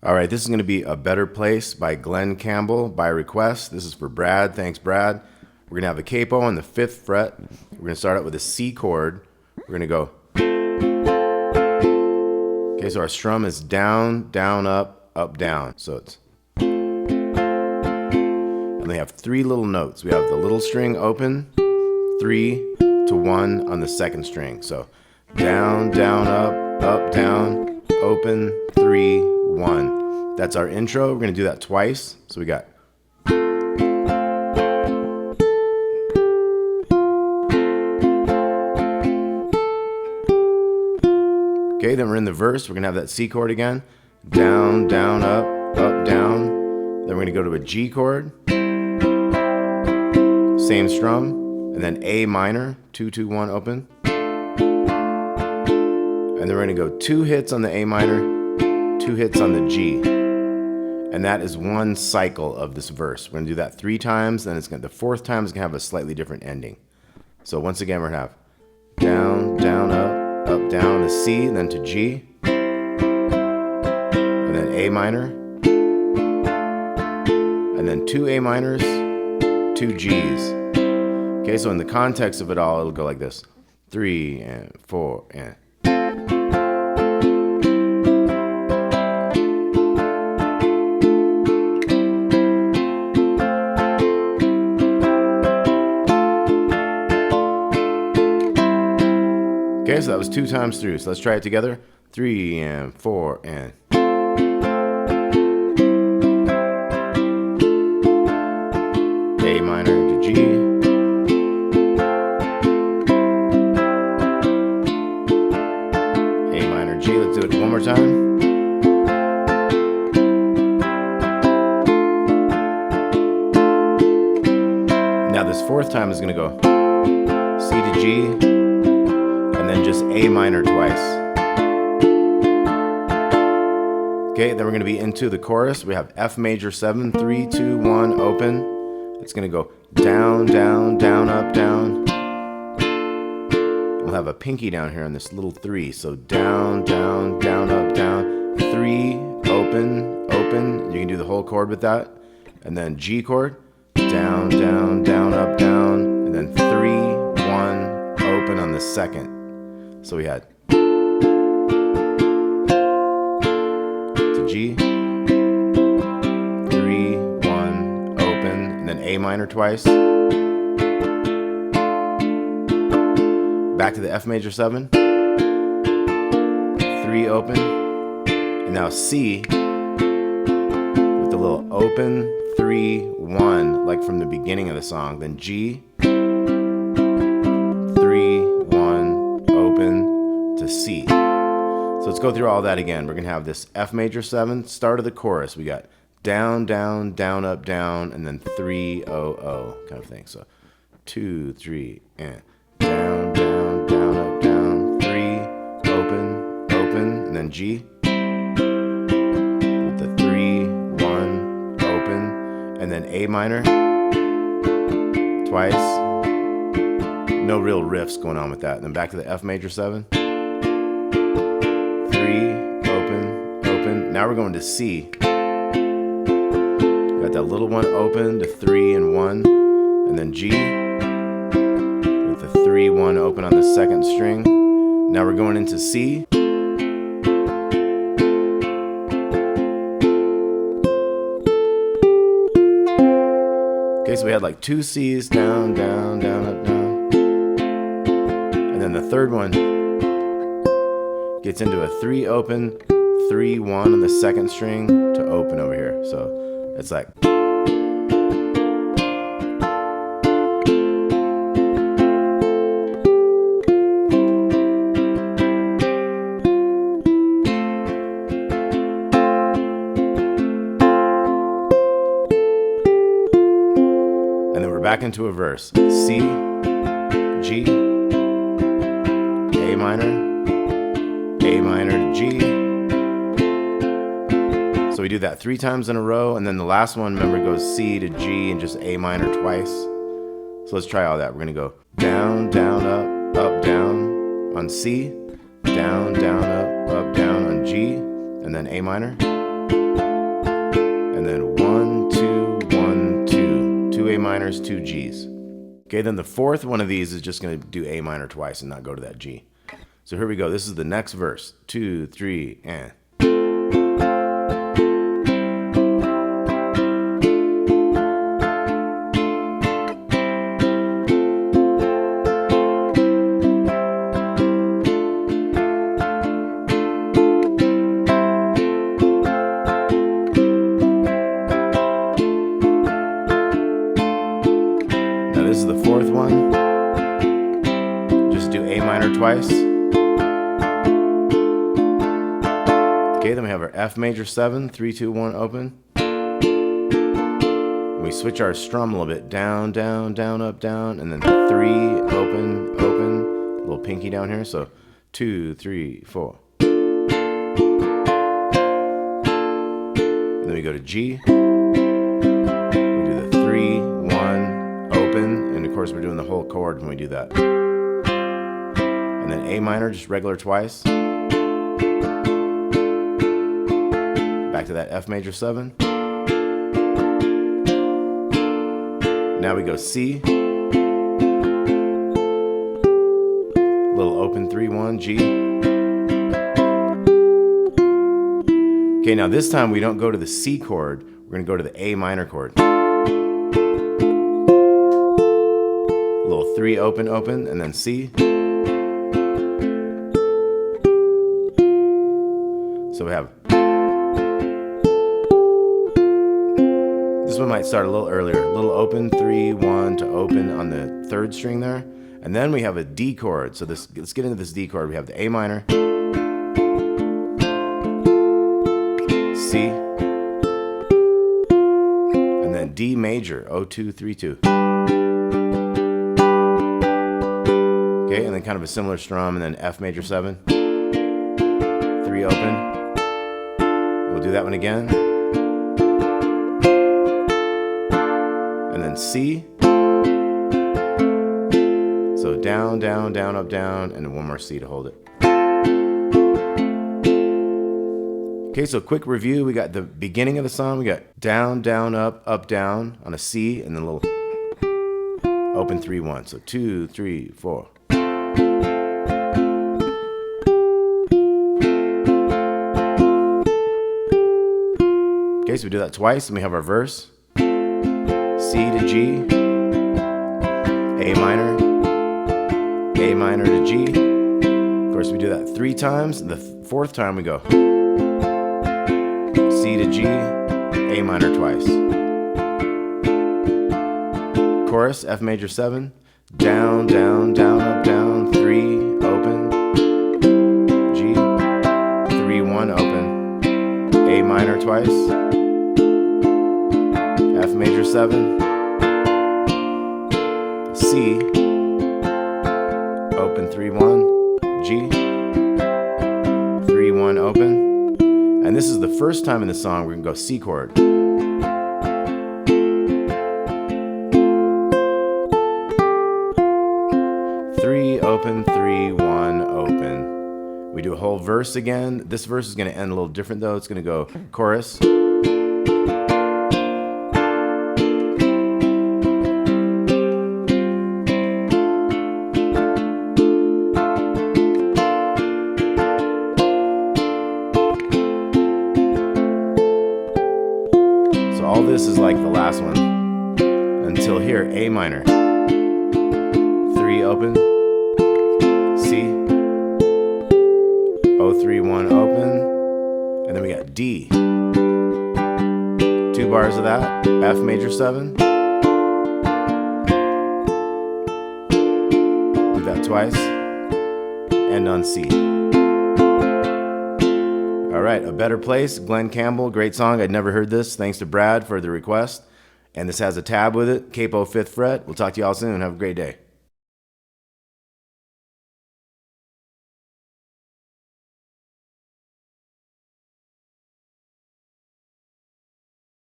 All right, this is going to be A Better Place by Glen Campbell by request. This is for Brad. Thanks, Brad. We're going to have a capo on the 5th fret. We're going to start out with a C chord. We're going to go. Okay, so our strum is down, down, up, down. So it's. And they have 3 little notes. We have the little string open, 3 to 1 on the 2nd string. So down, down, up, down, open, 3, 1. That's our intro. We're going to do that twice. So we got. Okay, then we're in the verse. We're going to have that C chord again. Down, down, up, down. Then we're going to go to a G chord. Same strum. And then A minor, 2, 2, 1, open. And then we're going to go 2 hits on the A minor, 2 hits on the G. And that is one cycle of this verse. We're going to do that 3 times. Then the 4th time is going to have a slightly different ending. So once again, we're going to have down, down, up, down to C, then to G, and then A minor, and then 2 A minors, 2 Gs. Okay, so in the context of it all, it'll go like this: 3 and 4 and. Okay, so that was 2 times through. So let's try it together. 3 and 4 and. A minor to G. A minor G. Let's do it one more time. Now this 4th time is going to go C to G. And then just A minor twice. Okay, then we're going to be into the chorus. We have F major 7, 3, 2, 1, open. It's going to go down, down, down, up, down. We'll have a pinky down here on this little 3. So down, down, down, up, down. 3, open, open. You can do the whole chord with that. And then G chord. Down, down, down, up, down. And then 3, 1, open on the 2nd. So we had to G, 3, 1, open, and then A minor twice. Back to the F major 7, 3, open, and now C with the little open, 3, 1, like from the beginning of the song. Then G, 3, 1, open to C. So let's go through all that again. We're going to have this F major 7, start of the chorus. We got down, down, down, up, down, and then 3, 0, 0 kind of thing. So 2, 3, and down, down, down, up, down, 3, open, open, and then G with the 3, 1, open, and then A minor twice. No real riffs going on with that. And then back to the F major 7. 3, open, open. Now we're going to C. Got that little one open to 3 and 1. And then G with the 3, 1 open on the 2nd string. Now we're going into C. Okay, so we had like 2 C's, down, down, down, up, down. And then the 3rd one gets into a 3 open, 3, 1 on the 2nd string to open over here. So it's like. And then we're back into a verse. C, G, A minor to G. So we do that 3 times in a row, and then the last one, remember, goes C to G and just A minor twice. So let's try all that. We're going to go down, down, up, down on C, down, down, up, down on G, and then A minor. and then 1, 2, 1, 2. 2 A minors, 2 Gs. Okay, then the fourth one of these is just going to do A minor twice and not go to that G. So here we go. This is the next verse. 2, 3, and. This is the fourth one. Just do A minor twice. Okay, then we have our F major 7, 3, 2, 1, open. And we switch our strum a little bit. Down, down, down, up, down, and then 3, open, open. A little pinky down here. So 2, 3, 4. And then we go to G. We do the 3, 1, open, and of course we're doing the whole chord when we do that. And then A minor, just regular twice. Back to that F major 7. Now we go C. Little open 3, 1, G. Okay, now this time we don't go to the C chord, we're going to go to the A minor chord. Little 3, open, open, and then C. So we have. This one might start a little earlier. Little open, 3, 1 to open on the 3rd string there. And then we have a D chord. So let's get into this D chord. We have the A minor, C, and then D major, 0, 2, 3, 2. Okay, and then kind of a similar strum, and then F major 7, 3, open. We'll do that one again. And then C. So down, down, down, up, down, and then one more C to hold it. Okay, so quick review. We got the beginning of the song. We got down, down, up, down on a C, and then a little open 3, 1. So 2, 3, 4. Okay, so we do that twice, and we have our verse. C to G, A minor, A minor to G. Of course, we do that 3 times. The 4th time we go C to G, A minor twice. Chorus, F major 7, down, down, down, up, down, 3, open, G, 3, 1, open, A minor twice, F major 7, C, open 3, 1, G, 3, 1, open. And this is the first time in the song we're going to go C chord. 3, open, 3, 1, open. We do a whole verse again. This verse is going to end a little different though. It's going to go chorus. All this is like the last one until here, A minor, 3, open, C, 0, 3, 1, open, and then we got D, 2 bars of that, F major 7, do that twice, end on C. All right, A Better Place, Glen Campbell, great song. I'd never heard this. Thanks to Brad for the request. And this has a tab with it, Capo 5th fret. We'll talk to you all soon. Have a great day.